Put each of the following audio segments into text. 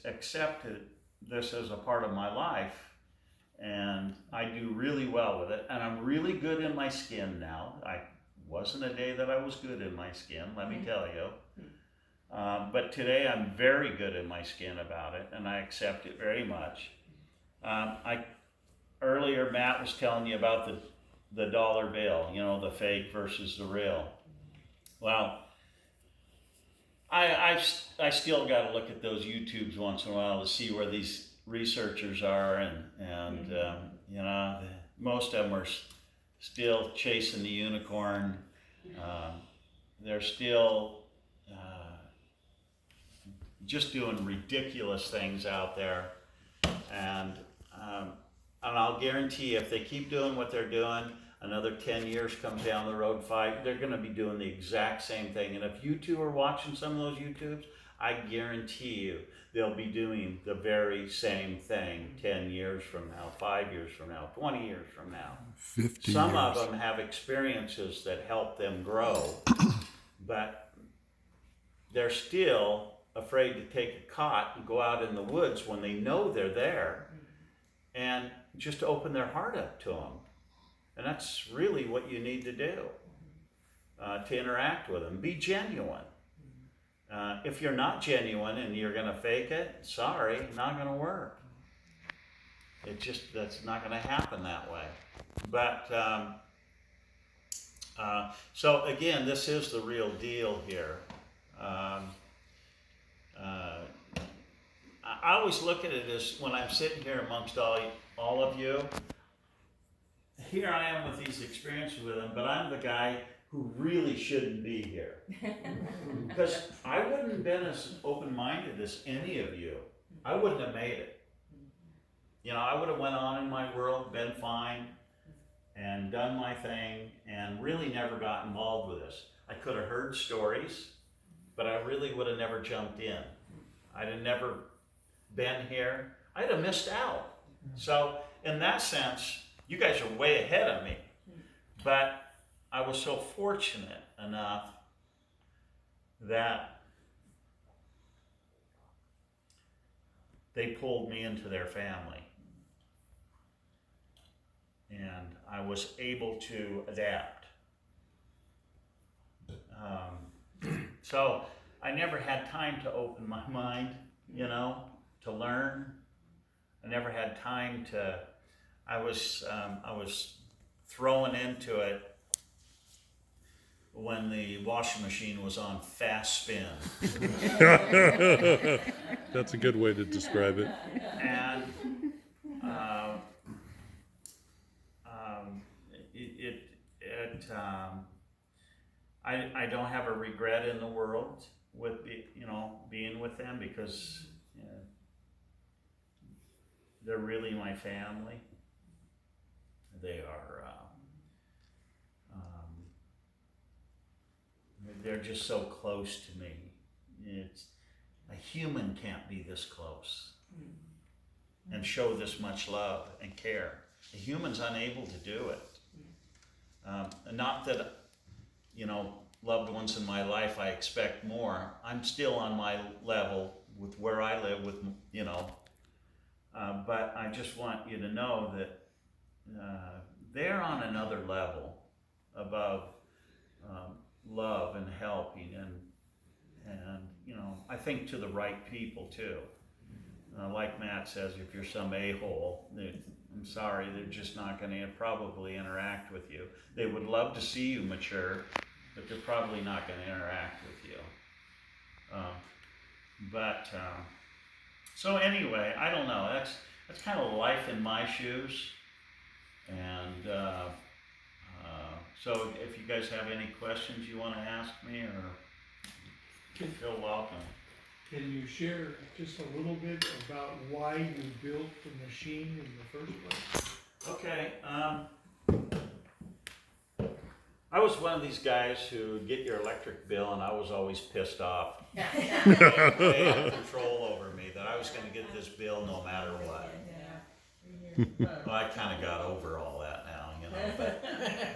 accepted this as a part of my life, and I do really well with it, and I'm really good in my skin now. I wasn't a day that I was good in my skin, let me tell you. But today I'm very good in my skin about it, and I accept it very much. Earlier Matt was telling you about the dollar bill, you know, the fake versus the real. Well, I still got to look at those YouTubes once in a while to see where these researchers are, and you know, most of them are still chasing the unicorn. They're still just doing ridiculous things out there, and I'll guarantee if they keep doing what they're doing, another 10 years comes down the road, they're going to be doing the exact same thing. And if you two are watching some of those YouTubes, I guarantee you they'll be doing the very same thing 10 years from now, 5 years from now, 20 years from now. 50 Some years. of them have experiences that help them grow, but they're still afraid to take a cot and go out in the woods when they know they're there, and just open their heart up to them. And that's really what you need to do, to interact with them. Be genuine. If you're not genuine and you're going to fake it, sorry, not going to work. That's not going to happen that way. But so again, this is the real deal here. I always look at it as when I'm sitting here amongst all of you, here I am with these experiences with them, but I'm the guy who really shouldn't be here. Because I wouldn't have been as open-minded as any of you. I wouldn't have made it. You know, I would have went on in my world, been fine, and done my thing, and really never got involved with this. I could have heard stories, but I really would have never jumped in. I'd have never been here. I'd have missed out. So in that sense, you guys are way ahead of me. But I was so fortunate enough that they pulled me into their family. And I was able to adapt. So I never had time to open my mind, you know, to learn. I never had time to, I was thrown into it when the washing machine was on fast spin. That's a good way to describe it. And I don't have a regret in the world with being with them, because they're really my family. They are. They're just so close to me. A human can't be this close and show this much love and care. A human's unable to do it. Not that, loved ones in my life, I expect more. I'm still on my level with where I live with, but I just want you to know that they're on another level above love and helping, and I think to the right people too. Like Matt says, if you're some a-hole, I'm sorry, they're just not going to probably interact with you. They would love to see you mature, but they're probably not going to interact with you. So anyway, I don't know. That's kind of life in my shoes, and so if you guys have any questions you want to ask me, or feel welcome. Can you share just a little bit about why you built the machine in the first place? Okay. I was one of these guys who would get your electric bill, and I was always pissed off. They had control over me, that I was going to get this bill no matter what. Well, I kind of got over all that now,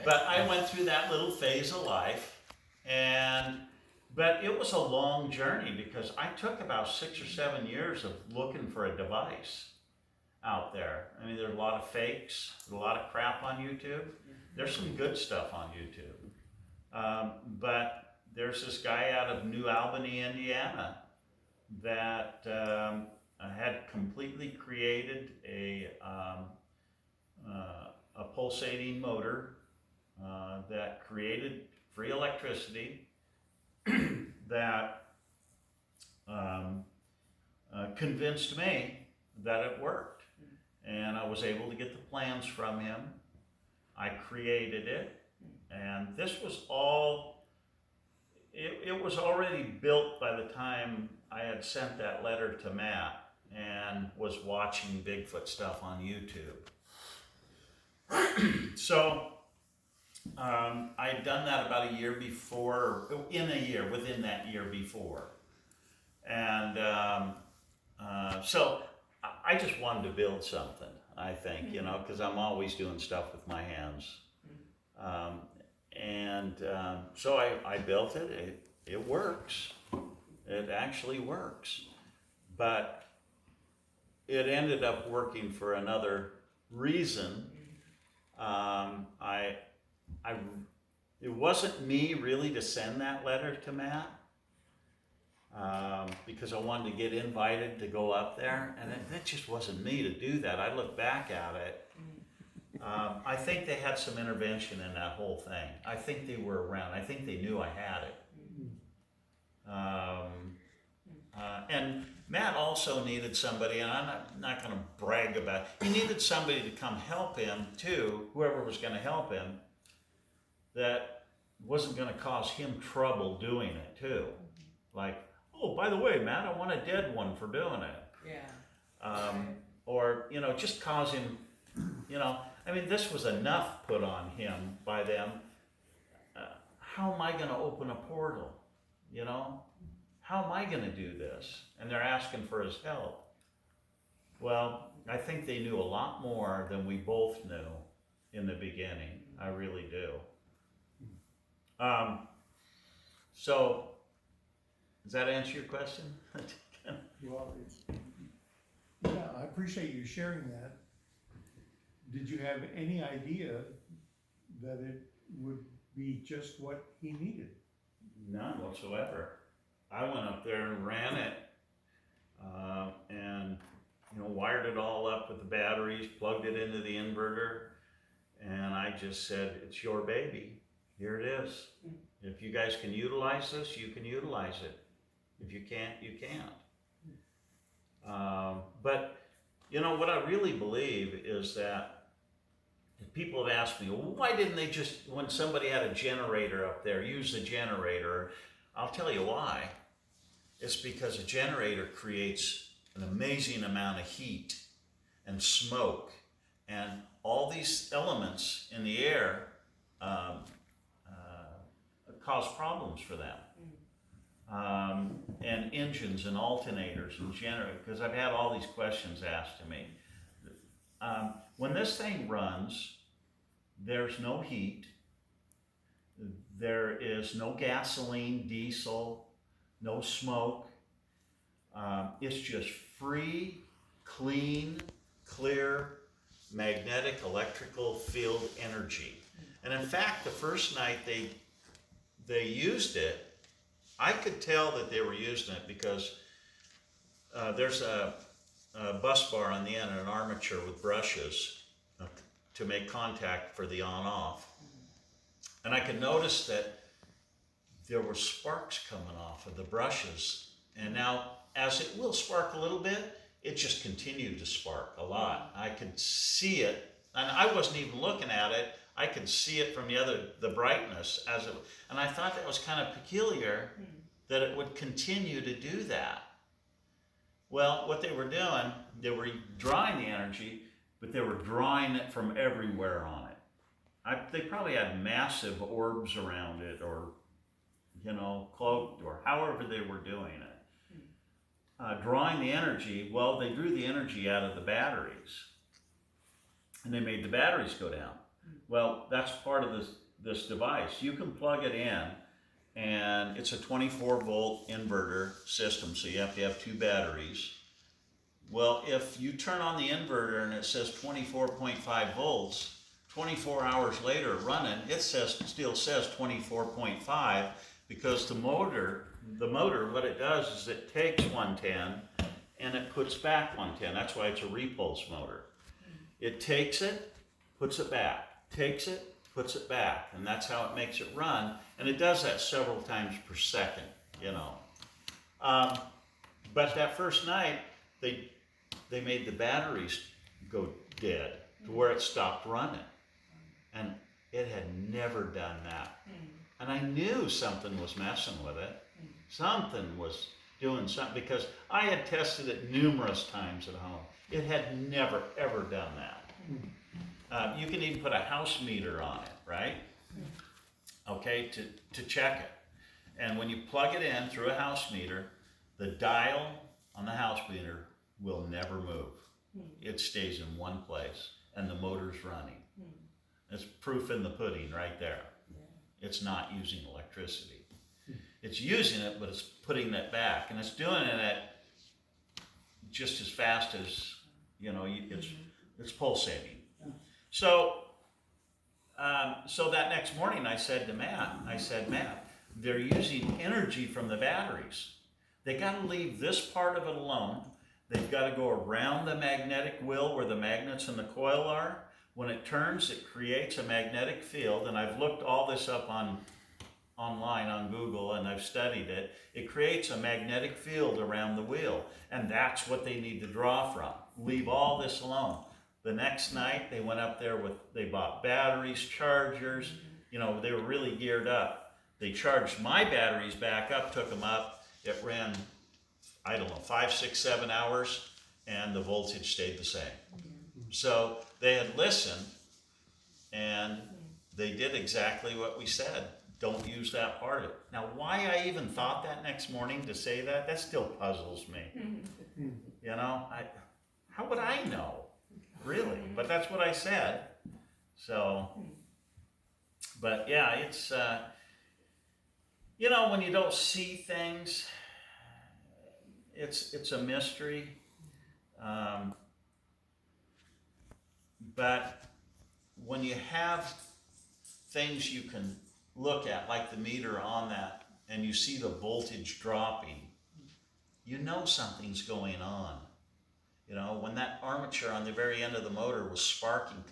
but I went through that little phase of life, and But it was a long journey because I took about 6 or 7 years of looking for a device out there. I mean, there's a lot of fakes, a lot of crap on YouTube. There's some good stuff on YouTube. But there's this guy out of New Albany, Indiana, that had completely created a pulsating motor that created free electricity that convinced me that it worked. And I was able to get the plans from him. I created it, and this was all, it was already built by the time I had sent that letter to Matt and was watching Bigfoot stuff on YouTube. So I had done that about a year before, within that year before. And so I just wanted to build something, I think, you know, because I'm always doing stuff with my hands. So I built it. It works. It actually works. But it ended up working for another reason. It wasn't me really to send that letter to Matt, because I wanted to get invited to go up there, and that just wasn't me to do that. I look back at it. I think they had some intervention in that whole thing. I think they were around. I think they knew I had it. And Matt also needed somebody, and I'm not going to brag about it. He needed somebody to come help him too, whoever was going to help him, that wasn't going to cause him trouble doing it too. Like, oh, by the way, Matt, I want a dead one for doing it. Yeah. Or, you know, just cause him, you know, I mean, this was enough put on him by them. How am I going to open a portal? You know? How am I going to do this? And they're asking for his help. Well, I think they knew a lot more than we both knew in the beginning. I really do. So, does that answer your question? Well, yeah, I appreciate you sharing that. Did you have any idea that it would be just what he needed? None whatsoever. I went up there and ran it, and wired it all up with the batteries, plugged it into the inverter, and I just said, "It's your baby. Here it is. If you guys can utilize this, you can utilize it. If you can't, you can't." But what I really believe is that people have asked me, well, why didn't they just, when somebody had a generator up there, use the generator? I'll tell you why. It's because a generator creates an amazing amount of heat and smoke, and all these elements in the air cause problems for them. And engines and alternators and generators, because I've had all these questions asked to me. When this thing runs, there's no heat, there is no gasoline, diesel, no smoke. It's just free, clean, clear, magnetic electrical field energy. And in fact, the first night they used it, I could tell that they were using it because there's a bus bar on the end, an armature with brushes to make contact for the on-off. And I could notice that there were sparks coming off of the brushes. And now, as it will spark a little bit, it just continued to spark a lot. I could see it, and I wasn't even looking at it. I could see it from the brightness as it, and I thought that was kind of peculiar that it would continue to do that. Well, what they were doing, they were drawing the energy, but they were drawing it from everywhere on it. They probably had massive orbs around it, or cloaked, or however they were doing it. Drawing the energy, well, they drew the energy out of the batteries, and they made the batteries go down. Well, that's part of this device. You can plug it in, and it's a 24-volt inverter system, so you have to have 2 batteries. Well, if you turn on the inverter and it says 24.5 volts, 24 hours later running, it still says 24.5, because the motor, what it does is it takes 110 and it puts back 110. That's why it's a repulse motor. It takes it, puts it back, takes it, puts it back, and that's how it makes it run. And it does that several times per second, you know. But that first night, they made the batteries go dead to where it stopped running. And it had never done that. And I knew something was messing with it. Something was doing something, because I had tested it numerous times at home. It had never, ever done that. You can even put a house meter on it, right? Okay, to check it. And when you plug it in through a house meter, the dial on the house meter will never move. It stays in one place, and the motor's running. It's proof in the pudding right there. It's not using electricity. It's using it, but it's putting it back, and it's doing it at just as fast as, you know, it's pulsating. So that next morning I said to Matt, they're using energy from the batteries. They got to leave this part of it alone. They've got to go around the magnetic wheel where the magnets and the coil are. When it turns, it creates a magnetic field, and I've looked all this up online on Google, and I've studied it. It creates a magnetic field around the wheel, and that's what they need to draw from. Leave all this alone. The next night, they went up there they bought batteries, chargers, you know, they were really geared up. They charged my batteries back up, took them up. It ran, I don't know, 5, 6, 7 hours, and the voltage stayed the same. So they had listened, and they did exactly what we said. Don't use that part of it. Now, why I even thought that next morning to say that still puzzles me. You know, how would I know, really? But that's what I said. So, but yeah, it's, you know, when you don't see things, it's a mystery. But when you have things you can look at, like the meter on that, and you see the voltage dropping, you know something's going on. You know, when that armature on the very end of the motor was sparking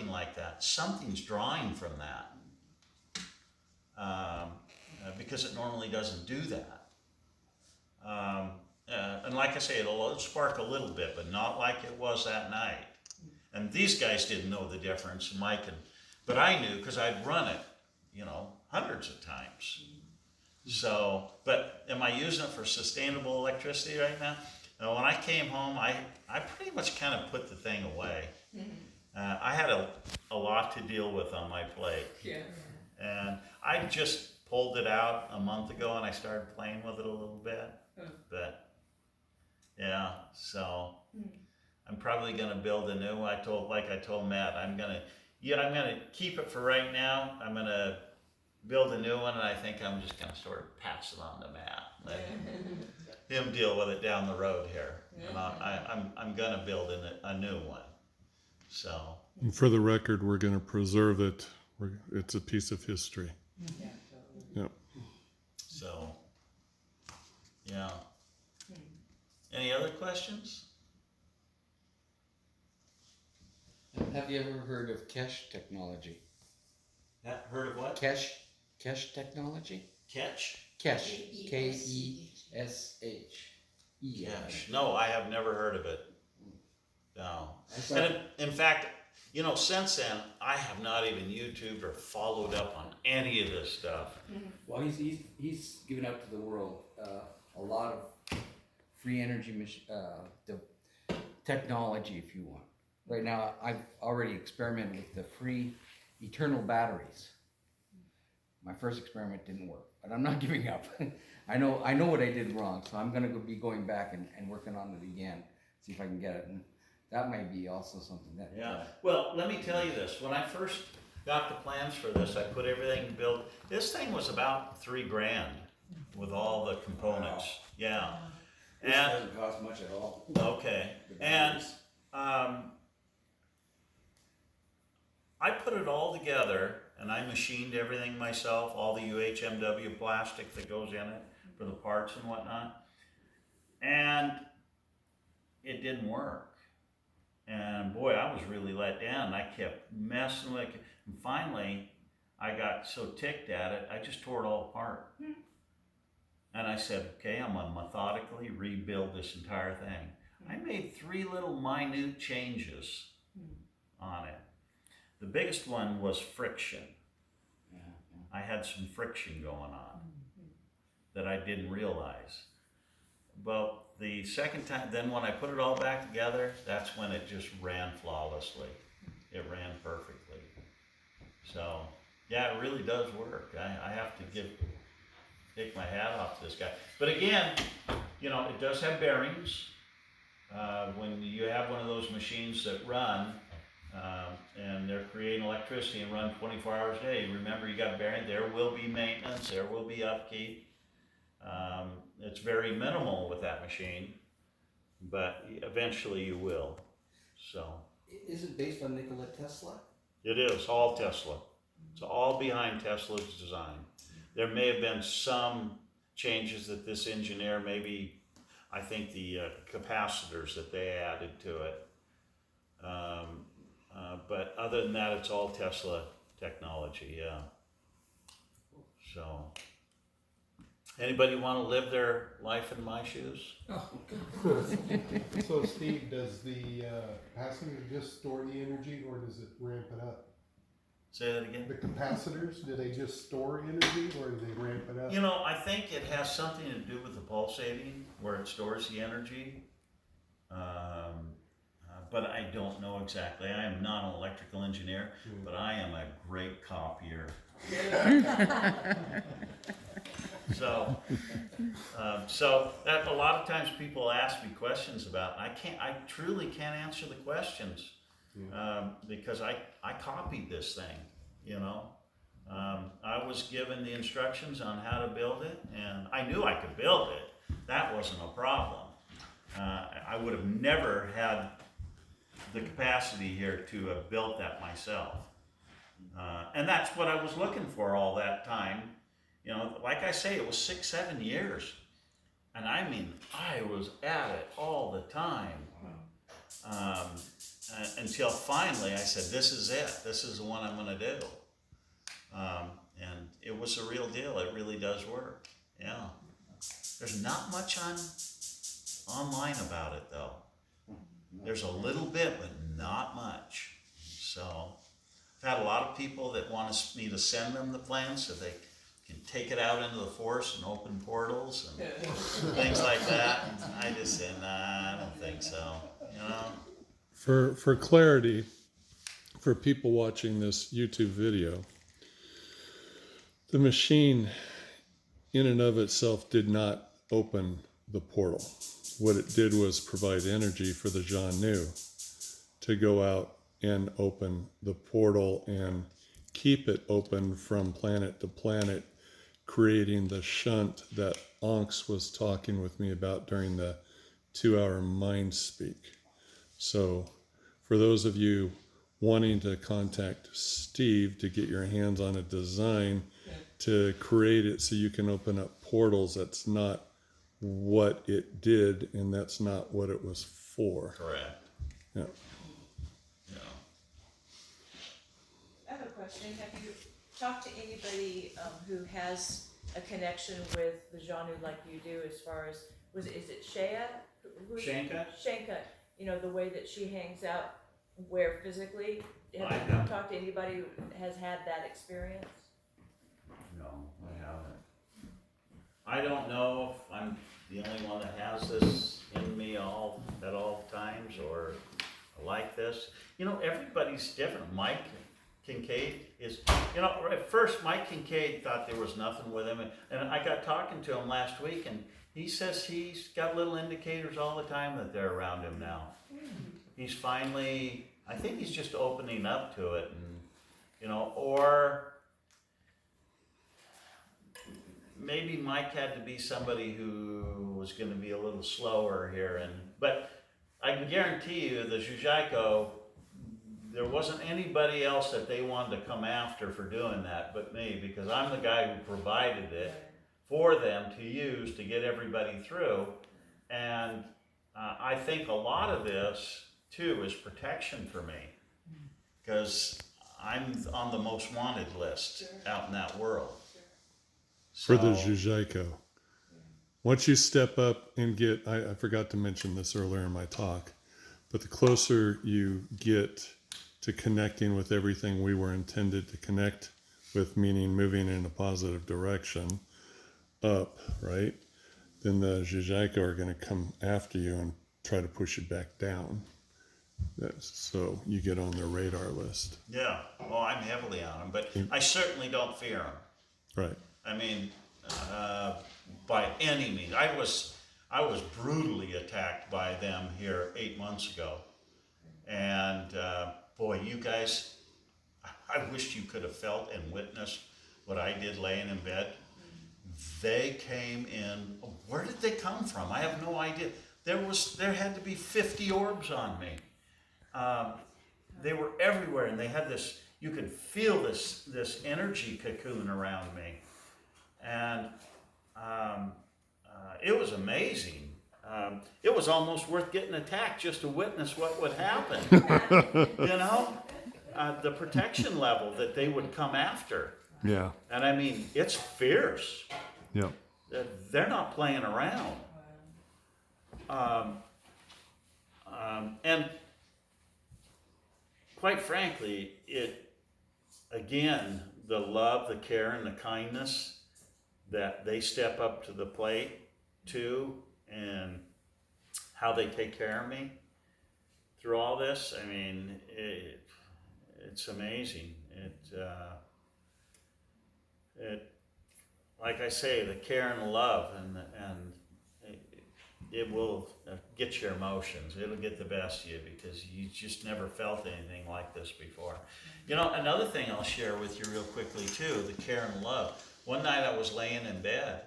like that, something's drawing from that, because it normally doesn't do that. And like I say, it'll spark a little bit, but not like it was that night. And these guys didn't know the difference, but I knew, because I'd run it, you know, hundreds of times. So, but am I using it for sustainable electricity right now? No, when I came home, I pretty much kind of put the thing away. I had a lot to deal with on my plate. Yeah. And I just pulled it out a month ago, and I started playing with it a little bit. But yeah, so I'm probably gonna build a new one. I told Matt, I'm gonna keep it for right now. I'm gonna build a new one, and I think I'm just gonna sort of pass it on to Matt. Let him deal with it down the road here. And I'm gonna build a new one. So. And for the record, we're going to preserve it. It's a piece of history. Yeah. So, yeah. Any other questions? Have you ever heard of cache technology? Heard of what? Cache technology? Cache? Cache. K-E-S-H. Cache. No, I have never heard of it. No. And in fact, you know, since then, I have not even YouTubed or followed up on any of this stuff. Well, he's given out to the world a lot of free energy technology, if you want. Right now, I've already experimented with the free eternal batteries. My first experiment didn't work, but I'm not giving up. I know what I did wrong, so I'm going to be going back and working on it again, see if I can get it. And that might be also something that. Yeah. Well, let me tell you this. When I first got the plans for this. I put everything built. This thing was about $3,000 with all the components. Wow. Yeah. This And doesn't cost much at all. okay. The And batteries. I put it all together and I machined everything myself, all the UHMW plastic that goes in it for the parts and whatnot. And it didn't work. And boy, I was really let down. I kept messing with it. And finally, I got so ticked at it, I just tore it all apart. And I said, okay, I'm gonna methodically rebuild this entire thing. I made 3 little minute changes on it. The biggest one was friction. Yeah, I had some friction going on that I didn't realize. Well, the second time, then when I put it all back together, that's when it just ran flawlessly. It ran perfectly. So, yeah, it really does work. I have to take my hat off to this guy. But again, you know, it does have bearings. When you have one of those machines that run, and they're creating electricity and run 24 hours a day, remember you got bearing, there will be maintenance, there will be upkeep. It's very minimal with that machine, but eventually you will. So Is it based on Nikola Tesla? it is all Tesla. It's all behind Tesla's design. There may have been some changes that this engineer, maybe I think the capacitors that they added to it. But other than that, it's all Tesla technology, yeah. So, anybody want to live their life in my shoes? So Steve, does the capacitor just store the energy or does it ramp it up? Say that again? The capacitors, do they just store energy or do they ramp it up? You know, I think it has something to do with the pulsating, where it stores the energy. But I don't know exactly. I am not an electrical engineer, but I am a great copier. So that a lot of times people ask me questions about. I truly can't answer the questions because I copied this thing. You know, I was given the instructions on how to build it, and I knew I could build it. That wasn't a problem. I would have never had the capacity here to have built that myself. And that's what I was looking for all that time. You know, like I say, it was 6-7 years. And I mean, I was at it all the time. Until finally I said, this is it. This is the one I'm gonna do. And it was a real deal. It really does work. Yeah. There's not much online about it though. There's a little bit, but not much. So I've had a lot of people that want me to send them the plans so they can take it out into the forest and open portals and things like that. And I just said, nah, I don't think so. You know? For clarity, for people watching this YouTube video, the machine in and of itself did not open the portal. What it did was provide energy for the Jeannu to go out and open the portal and keep it open from planet to planet, creating the shunt that Anx was talking with me about during the 2-hour mind speak. So for those of you wanting to contact Steve to get your hands on a design to create it so you can open up portals, that's not what it did, and that's not what it was for. Correct. Yeah. Yeah. I have a question. Have you talked to anybody who has a connection with the Jeannu like you do, as far as, is it Shea? Shanka? Shanka, you know, the way that she hangs out where physically? I Have you haven't. talked to anybody who has had that experience? No, I haven't. I don't know if I'm the only one that has this in me at all times or like this. You know, everybody's different. Mike Kincaid is, you know, at first Mike Kincaid thought there was nothing with him, and I got talking to him last week, and he says he's got little indicators all the time that they're around him now. He's finally, I think he's just opening up to it, you know, or maybe Mike had to be somebody who was going to be a little slower here. But I can guarantee you, the Zhujaiko, there wasn't anybody else that they wanted to come after for doing that but me, because I'm the guy who provided it for them to use to get everybody through. And I think a lot of this too is protection for me, because I'm on the most wanted list out in that world. For the So- Zhujaiko. Once you step up and get, I forgot to mention this earlier in my talk, but the closer you get to connecting with everything we were intended to connect with, meaning moving in a positive direction up, right? Then the Zhujaiko are going to come after you and try to push you back down. So you get on their radar list. Yeah, well, I'm heavily on them, but I certainly don't fear them. Right. I mean, by any means. I was brutally attacked by them here 8 months ago. And boy, you guys, I wish you could have felt and witnessed what I did laying in bed. They came in, where did they come from? I have no idea. There had to be 50 orbs on me. They were everywhere, and they had this, you could feel this energy cocoon around me. And it was amazing. It was almost worth getting attacked just to witness what would happen. You know, the protection level that they would come after. Yeah. And I mean, it's fierce. Yep. They're not playing around. And quite frankly, again, the love, the care, and the kindness that they step up to the plate to, and how they take care of me through all this, I mean, it's amazing. Like I say, the care and the love, and it will get your emotions. It'll get the best of you, because you just never felt anything like this before. You know, another thing I'll share with you real quickly too, the care and love. One night I was laying in bed,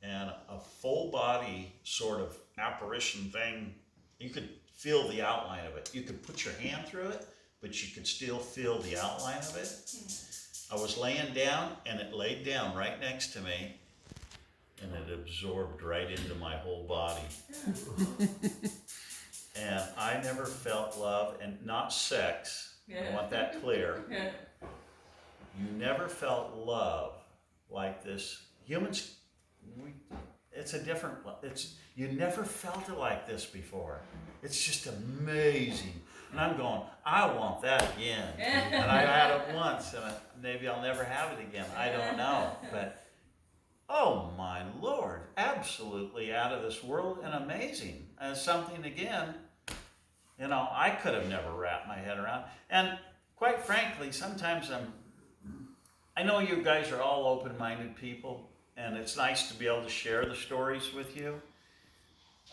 and a full body sort of apparition thing, you could feel the outline of it. You could put your hand through it, but you could still feel the outline of it. I was laying down, and it laid down right next to me, and it absorbed right into my whole body. And I never felt love, and not sex. I want that clear. You never felt love like this. Humans, you never felt it like this before. It's just amazing. And I'm going, I want that again. And I had it once, and maybe I'll never have it again. I don't know. But, oh my Lord, absolutely out of this world and amazing. And something, again, you know, I could have never wrapped my head around. And quite frankly, sometimes I know you guys are all open-minded people, and it's nice to be able to share the stories with you.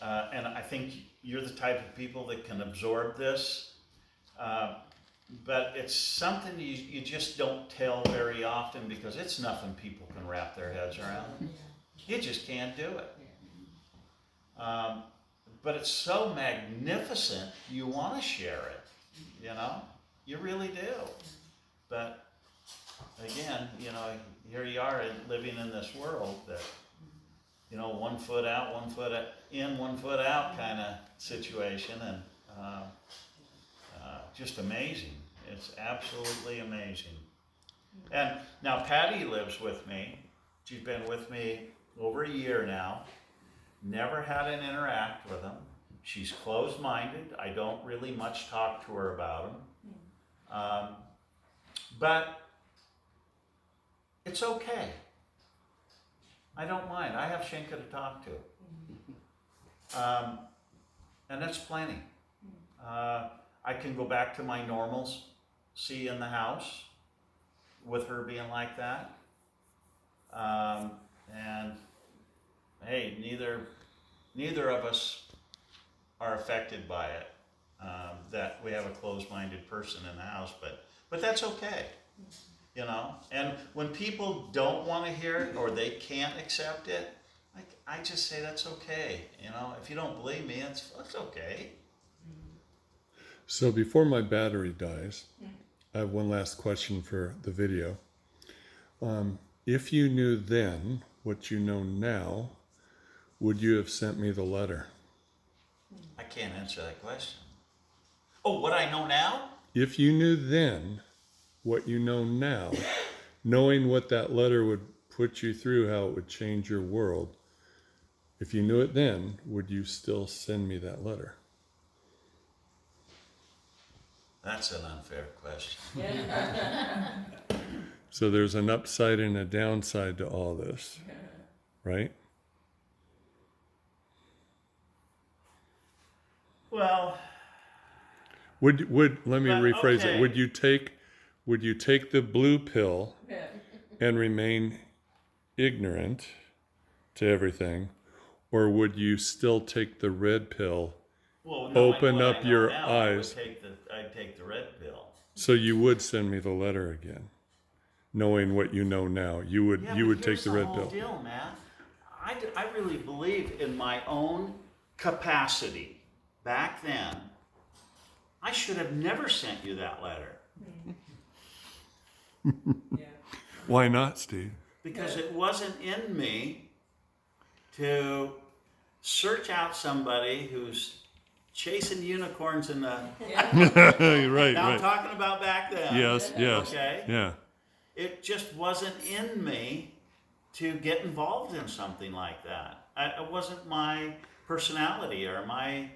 And I think you're the type of people that can absorb this. But it's something you just don't tell very often, because it's nothing people can wrap their heads around. You just can't do it. But it's so magnificent, you want to share it, you know? You really do. But again, you know, here you are living in this world that, you know, 1 foot out, 1 foot in, 1 foot out kind of situation, and just amazing. It's absolutely amazing. And now Patty lives with me. She's been with me over a year now. Never had an interact with him. She's closed-minded. I don't really much talk to her about him. But it's okay. I don't mind. I have Shenka to talk to. And that's plenty. I can go back to my normals, see in the house, with her being like that. And hey, neither of us are affected by it. That we have a closed-minded person in the house, but that's okay. You know, and when people don't want to hear it or they can't accept it, I just say that's okay. You know, if you don't believe me, it's okay. So before my battery dies, I have one last question for the video. If you knew then what you know now, would you have sent me the letter? I can't answer that question. Oh, what I know now? If you knew then what you know now, knowing what that letter would put you through, how it would change your world, if you knew it then, would you still send me that letter? That's an unfair question. So there's an upside and a downside to all this, right? Well, Would let me But, rephrase okay. it. Would you take the blue pill and remain ignorant to everything, or would you still take the red pill? well, Open knowing what up I know your now, eyes. I'd take the red pill. So you would send me the letter again, knowing what you know now. You would Yeah, you but would take here's the red whole pill. deal, man. I really believe in my own capacity. Back then, I should have never sent you that letter Yeah. Why not, Steve? because it wasn't in me to search out somebody who's chasing unicorns in the. right, Now I'm right. talking about back then. Yes, yes. Okay. Yeah. It just wasn't in me to get involved in something like that. It wasn't my personality or my,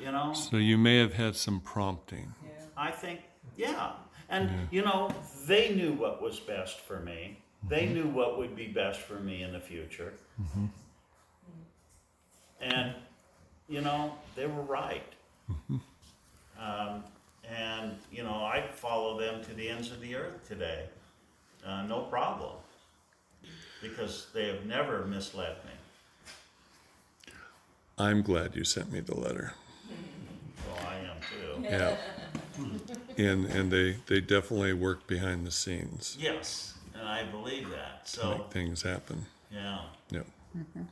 you know. So you may have had some prompting. I think, yeah. And, you know, they knew what was best for me. They knew what would be best for me in the future. And, you know, they were right. And, you know, I'd follow them to the ends of the earth today. No problem. Because they have never misled me. I'm glad you sent me the letter. Well, I am too. Yeah. And they definitely work behind the scenes Yes, and I believe that. to So, make things happen. yeah. Yep. That's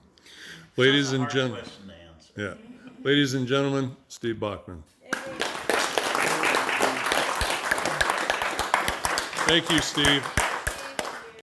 Ladies a and hard gentlemen. question to answer. Yeah. Ladies and gentlemen, Steve Bachmann. Thank you, Steve.